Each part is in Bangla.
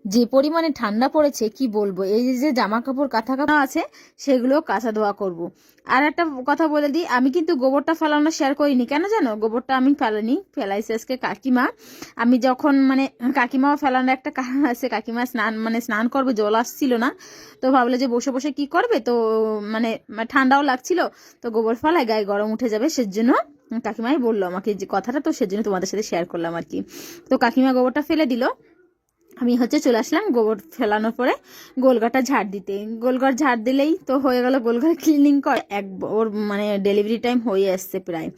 যে পরিমাণে ঠান্ডা পড়েছে কি বলবো। এই যে জামা কাপড় কাঁথা কাঁথা আছে সেগুলো কাঁচা ধোয়া করব। আর একটা কথা বলে দিই, আমি কিন্তু গোবরটা ফেলানো শেয়ার করিনি, কেন জানো? গোবরটা আমি ফেলানি, ফেলাইছে আজকে কাকিমা। আমি যখন মানে কাকিমাও ফেলানোর একটা কারণ আছে, কাকিমা স্নান করবে, জল আসছিল না, তো ভাবলে যে বসে বসে কি করবে, তো মানে ঠান্ডাও লাগছিল, তো গোবর ফেলায় গায়ে গরম উঠে যাবে, সেজন্য কাকিমাই বললো আমাকে যে কথাটা, তো সেজন্য তোমাদের সাথে শেয়ার করলাম আর কি। তো কাকিমা গোবরটা ফেলে দিল, আমি চলে আসলাম গোবর ফেলানোর পরে গোলঘরটা ঝাড় দিতে। গোলঘর ঝাড় দিলেই তো হয়ে গেল গোলঘর ক্লিনিং কর। ওর মানে ডেলিভারি টাইম হয়ে আসছে প্রায়,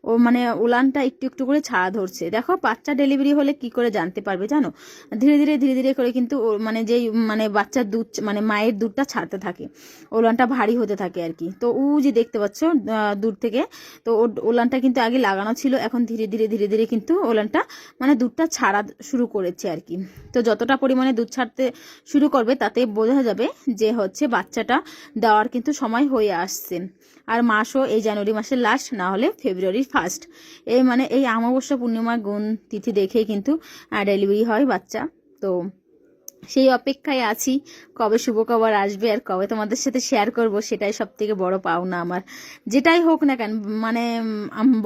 ও মানে উলানটা একটু একটু করে ছাড়া ধরছে। দেখো বাচ্চা ডেলিভারি হলে কি করে জানতে পারবে জানো, ধীরে ধীরে ধীরে ধীরে করে কিন্তু মানে যেই মানে বাচ্চার দুধ মানে মায়ের দুধটা ছাড়তে থাকে, উলানটা ভারী হতে থাকে আর কি। তো ও যে দেখতে পাচ্ছ দূর থেকে, তো ওর উলানটা কিন্তু আগে লাগানো ছিল, এখন ধীরে ধীরে ধীরে ধীরে কিন্তু উলানটা মানে দুধটা ছাড়া শুরু করেছে আর কি। তো যতটা পরিমাণে দুধ ছাড়তে শুরু করবে তাতে বোঝা যাবে যে বাচ্চাটা দেওয়ার কিন্তু সময় হয়ে আসছে। আর মাসও এই জানুয়ারি মাসের লাস্ট, না হলে ফেব্রুয়ারির ফার্স্ট, এই মানে এই অমাবস্যা পূর্ণিমা গুণ তিথি দেখেই কিন্তু ডেলিভারি হয় বাচ্চা। তো সেই অপেক্ষায় আছি কবে শুভ খবর আসবে আর কবে তোমাদের সাথে শেয়ার করব, সেটাই সব থেকে বড় পাওনা আমার। যেটাই হোক না কেন, মানে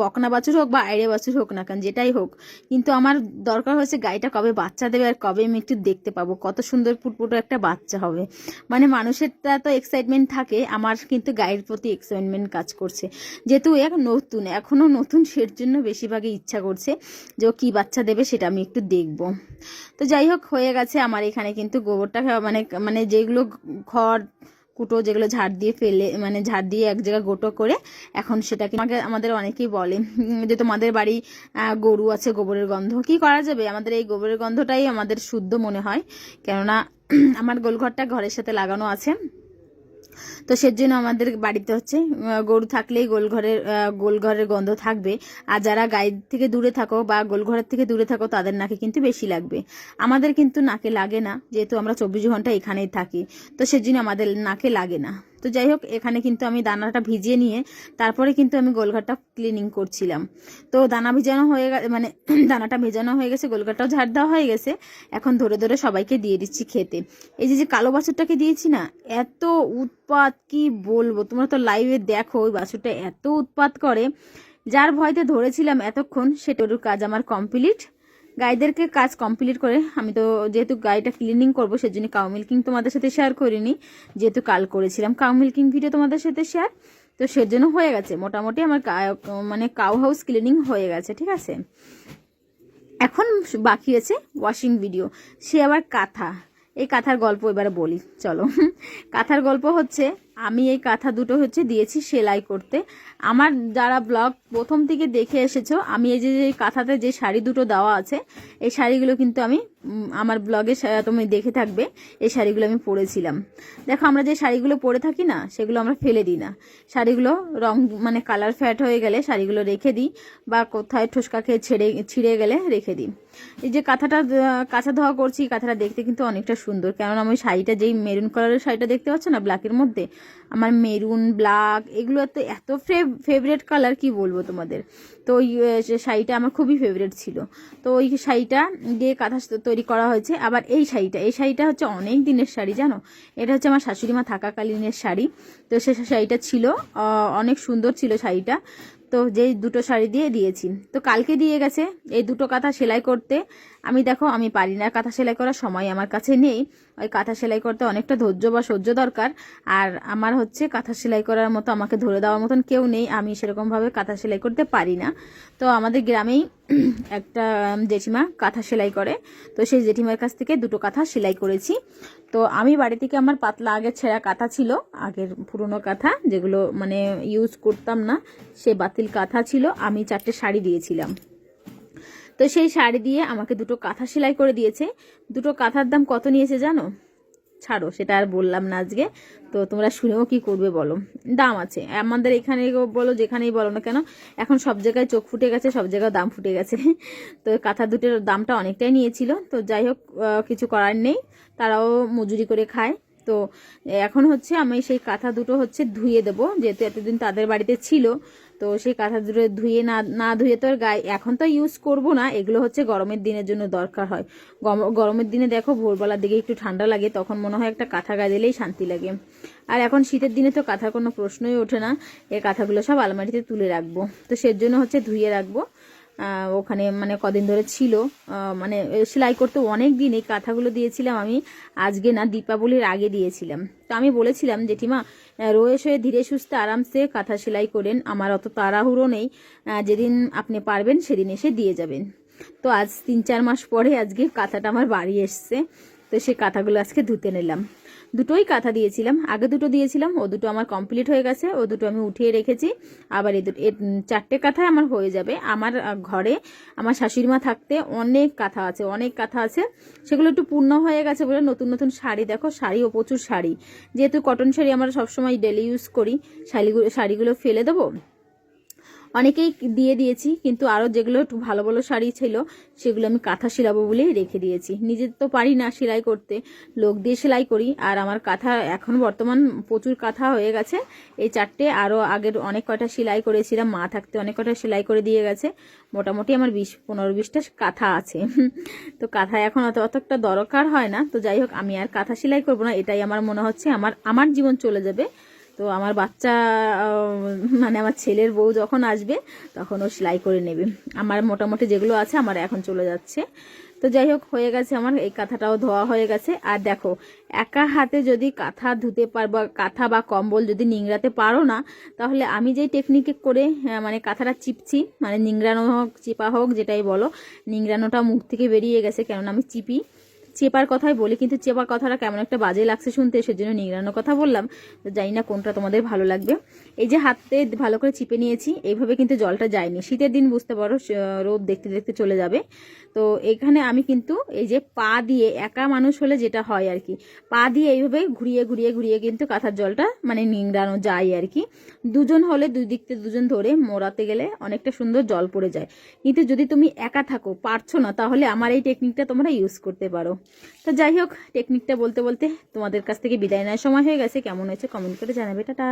বকনা বাছুর হোক বা আইড়ে বাছুর হোক না কেন, যেটাই হোক, কিন্তু আমার দরকার হচ্ছে গাইটা কবে বাচ্চা দেবে আর কবে আমি একটু দেখতে পাবো কত সুন্দর ফুটফুটো একটা বাচ্চা হবে। মানে মানুষেরটা তো এক্সাইটমেন্ট থাকে, আমার কিন্তু গাইয়ের প্রতি এক্সাইটমেন্ট কাজ করছে, যেহেতু এখনো নতুন, সের জন্য বেশিরভাগই ইচ্ছা করছে যে ও কী বাচ্চা দেবে সেটা আমি একটু দেখবো। তো যাই হোক, হয়ে গেছে আমার এখানে কিন্তু গোবরটা মানে মানে যেগুলো খড় কুটো যেগুলো ঝাড় দিয়ে ফেলে, মানে ঝাড় দিয়ে এক জায়গায় গোটো করে, এখন সেটাকে আমাদের অনেকেই বলে যে তোমাদের বাড়ি গরু আছে, গোবরের গন্ধ। কি করা যাবে, আমাদের এই গোবরের গন্ধটাই আমাদের শুদ্ধ মনে হয়, কেননা আমার গোলঘরটা ঘরের সাথে লাগানো আছে, তো সেজন্য আমাদের বাড়িতে গরু থাকলেই গোলঘরের গন্ধ থাকবে। আর যারা গায়ের থেকে দূরে থাকো বা গোলঘরের থেকে দূরে থাকো তাদের নাকে কিন্তু বেশি লাগবে, আমাদের কিন্তু নাকে লাগে না, যেহেতু আমরা 24 ঘন্টা এখানেই থাকি, তো সেজন্য আমাদের নাকে লাগে না। তো যাই হোক, এখানে কিন্তু আমি দানাটা ভিজিয়ে নিয়ে তারপরে কিন্তু আমি গোলঘরটা ক্লিনিং করছিলাম। তো দানা ভিজানো হয়ে গেছে, মানে দানাটা ভেজানো হয়ে গেছে, গোলঘরটাও ঝাড় দেওয়া হয়ে গেছে, এখন ধরে ধরে সবাইকে দিয়ে দিচ্ছি খেতে। এই যে কালো বাছুরটাকে দিয়েছি না, এত উৎপাত কি বলবো, তোমরা তো লাইভে দেখো, ওই বাছুরটা এত উৎপাত করে, যার ভয়তে ধরেছিলাম এতক্ষণ সেটার কাজ আমার কমপ্লিট। গাইদেরকে কাজ কমপ্লিট করে আমি তো যেহেতু গাইটা ক্লিনিং করবো সেজন্য কাউ মিল্কিং তোমাদের সাথে শেয়ার করিনি, যেহেতু কাল করেছিলাম কাউ মিল্কিং ভিডিও তোমাদের সাথে শেয়ার, তো সেজন্য হয়ে গেছে মোটামুটি আমার মানে কাউ হাউস ক্লিনিং হয়ে গেছে, ঠিক আছে। এখন বাকি আছে ওয়াশিং ভিডিও, সে আবার কাঁথা। এই কাঁথার গল্প এবারে বলি চলো। কাঁথার গল্প হচ্ছে, আমি এই কাঁথা দুটো দিয়েছি সেলাই করতে। আমার যারা ব্লগ প্রথম থেকে দেখে এসেছো, আমি এই যে কাঁথাতে যে শাড়ি দুটো দেওয়া আছে, এই শাড়িগুলো কিন্তু আমি আমার ব্লগে তুমি দেখে থাকবে, এই শাড়িগুলো আমি পরেছিলাম। দেখো আমরা যে শাড়িগুলো পরে থাকি না, সেগুলো আমরা ফেলে দিই না, শাড়িগুলো রং মানে কালার ফ্যাট হয়ে গেলে শাড়িগুলো রেখে দিই, বা কোথায় ঠোসকা খেয়ে ছিঁড়ে গেলে রেখে দিই। এই যে কাঁথাটা কাঁচা ধোয়া করছি, কাঁথাটা দেখতে কিন্তু অনেকটা সুন্দর, কেননা আমি শাড়িটা যেই মেরুন কালারের শাড়িটা দেখতে পাচ্ছ না ব্ল্যাকের মধ্যে, আমার মেরুন ব্ল্যাক এগুলো তো এত ফেভারিট কালার, কি বলবো তোমাদের। তো ওই শাড়িটা আমার খুবই ফেভারিট ছিল, তো ওই শাড়িটা দিয়ে কাঁথা তৈরি করা হয়েছে। আবার এই শাড়িটা হচ্ছে অনেক দিনের শাড়ি, জানো, এটা হচ্ছে আমার শাশুড়ি মা থাকাকালীনের শাড়ি। তো সে শাড়িটা ছিল অনেক সুন্দর ছিল শাড়িটা, তো যেই দুটো শাড়ি দিয়েছি, তো কালকে দিয়ে গেছে এই দুটো কাঁথা সেলাই করতে। আমি পারি না কাঁথা সেলাই করার সময় আমার কাছে নেই, ওই কাঁথা সেলাই করতে অনেকটা ধৈর্য বা সহ্য দরকার, আর আমার কাঁথা সেলাই করার মতো আমাকে ধরে দেওয়ার মতন কেউ নেই, আমি সেরকমভাবে কাঁথা সেলাই করতে পারি না। তো আমাদের গ্রামেই একটা জেঠিমা কাঁথা সেলাই করে, তো সেই জেঠিমার কাছ থেকে দুটো কাঁথা সেলাই করেছি। তো আমি বাড়ি থেকে আমার পাতলা আগের ছেঁড়া কাঁথা ছিল, আগের পুরনো কাঁথা যেগুলো মানে ইউজ করতাম না, সে বাতিল কাঁথা ছিল, আমি 4টে শাড়ি দিয়েছিলাম, তো সেই শাড়ি দিয়ে আমাকে দুটো কাঁথা সেলাই করে দিয়েছে। দুটো কাঁথার দাম কত নিয়েছে জানো? ছাড়ো, সেটা আর বললাম না আজকে, তো তোমরা শুনেও কি করবে বলো, দাম আছে আমাদের এখানে বলো, যেখানেই বলো না কেন, এখন সব জায়গায় চোখ ফুটে গেছে, সব জায়গায় দাম ফুটে গেছে। তো কাঁথা দুটোর দামটা অনেকটাই নিয়েছিল, তো যাই হোক কিছু করার নেই, তারাও মজুরি করে খায়, তো এখন হচ্ছে আমি সেই কাঁথা দুটো হচ্ছে ধুয়ে দেবো, যেহেতু এতদিন তাদের বাড়িতে ছিল। তো সেই কাঁথা দুটো ধুয়ে না ধুয়ে তো আর গায়ে এখন তো ইউজ করব না, এগুলো হচ্ছে গরমের দিনের জন্য দরকার হয়। গরমের দিনে দেখো ভোরবেলার দিকে একটু ঠান্ডা লাগে, তখন মনে হয় একটা কাঁথা গায়ে দিলেই শান্তি লাগে। আর এখন শীতের দিনে তো কাঁথার কোনো প্রশ্নই ওঠে না, এই কাঁথাগুলো সব আলমারিতে তুলে রাখবো। তো সেজন্য হচ্ছে ধুয়ে রাখবো। ওখানে মানে কদিন ধরে ছিল, মানে সেলাই করতে অনেক দিন এই কাঁথাগুলো দিয়েছিলাম আমি, আজকে না দীপাবলির আগে দিয়েছিলাম। তো আমি বলেছিলাম জেঠিমা রয়ে শয়ে ধীরে সুস্থে আরামসে কাঁথা সেলাই করেন, আমার অত তাড়াহুড়ো নেই, যেদিন আপনি পারবেন সেদিন এসে দিয়ে যাবেন। তো আজ 3-4 মাস পরে আজকে কাঁথাটা আমার বাড়ি এসছে। তো সেই কাঁথাগুলো আজকে ধুতে নিলাম। দুটোই কাঁথা দিয়েছিলাম, আগে দুটো দিয়েছিলাম, ও দুটো আমার কমপ্লিট হয়ে গেছে, ও দুটো আমি উঠিয়ে রেখেছি। আবার এই 4টে কাঁথায় আমার হয়ে যাবে। আমার ঘরে আমার শাশুড়ি মা থাকতে অনেক কাঁথা আছে, অনেক কাঁথা আছে, সেগুলো একটু পূর্ণ হয়ে গেছে বলে নতুন নতুন শাড়ি, দেখো শাড়িও প্রচুর শাড়ি, যেহেতু কটন শাড়ি আমরা সবসময় ডেলি ইউজ করি, শাড়িগুলো ফেলে দেবো। অনেকেই দিয়ে দিয়েছি, কিন্তু আরও যেগুলো একটু ভালো ভালো শাড়ি ছিল সেগুলো আমি কাঁথা সেলাবো বলেই রেখে দিয়েছি। নিজে তো পারি না সেলাই করতে, লোক দিয়ে সেলাই করি। আর আমার কাঁথা এখন বর্তমান প্রচুর কাঁথা হয়ে গেছে, এই 4টে, আরও আগের অনেক কটা সেলাই করেছিলাম, মা থাকতে অনেক কটা সেলাই করে দিয়ে গেছে। মোটামুটি আমার 15-20টা কাঁথা আছে। তো কাঁথা এখন অতটা দরকার হয় না। তো যাই হোক, আমি আর কাঁথা সেলাই করবো না, এটাই আমার মনে হচ্ছে আমার জীবন চলে যাবে। তো আমার বাচ্চা মানে আমার ছেলের বউ যখন আসবে তখন ও সেলাই করে নেবে। আমার মোটামুটি যেগুলো আছে আমার এখন চলে যাচ্ছে। তো যাই হোক, হয়ে গেছে আমার এই কাঁথাটাও ধোয়া হয়ে গেছে। আর দেখো, একা হাতে যদি কাঁথা ধুতে পারবা, কাঁথা বা কম্বল যদি নিংড়াতে পারো না, তাহলে আমি যেই টেকনিকে করে মানে কাঁথাটা চিপছি, মানে নিংড়ানো হোক চিপা হোক যেটাই বলো, নিংড়ানোটা মুখ থেকে বেরিয়ে গেছে, কেননা আমি চিপি, চেপার কথাই বলি, কিন্তু চেপার কথাটা কেমন একটা বাজে লাগছে শুনতে, সেজন্য নিংড়ানোর কথা বললাম। তো জানি না কোনটা তোমাদের ভালো লাগবে। এই যে হাতে ভালো করে চিপে নিয়েছি, এইভাবে কিন্তু জলটা যায়নি। শীতের দিন বুঝতে পারো রোদ দেখতে দেখতে চলে যাবে। তো এখানে আমি কিন্তু এই যে পা দিয়ে, একা মানুষ হলে যেটা হয় আর কি, পা দিয়ে এইভাবে ঘুরিয়ে ঘুরিয়ে ঘুরিয়ে কিন্তু কাঁথার জলটা মানে নিংড়ানো যায় আর কি। দুজন হলে দুই দিক থেকে দুজন ধরে মোড়াতে গেলে অনেকটা সুন্দর জল পড়ে যায়। কিন্তু যদি তুমি একা থাকো, পারছো না, তাহলে আমার এই টেকনিকটা তোমরা ইউজ করতে পারো। তো যাই হোক, টেকনিকটা বলতে বলতে তোমাদের কাছ থেকে বিদায় নেওয়ার সময় হয়ে গেছে। কেমন হয়েছে কমেন্ট করে জানাবে। টাটা।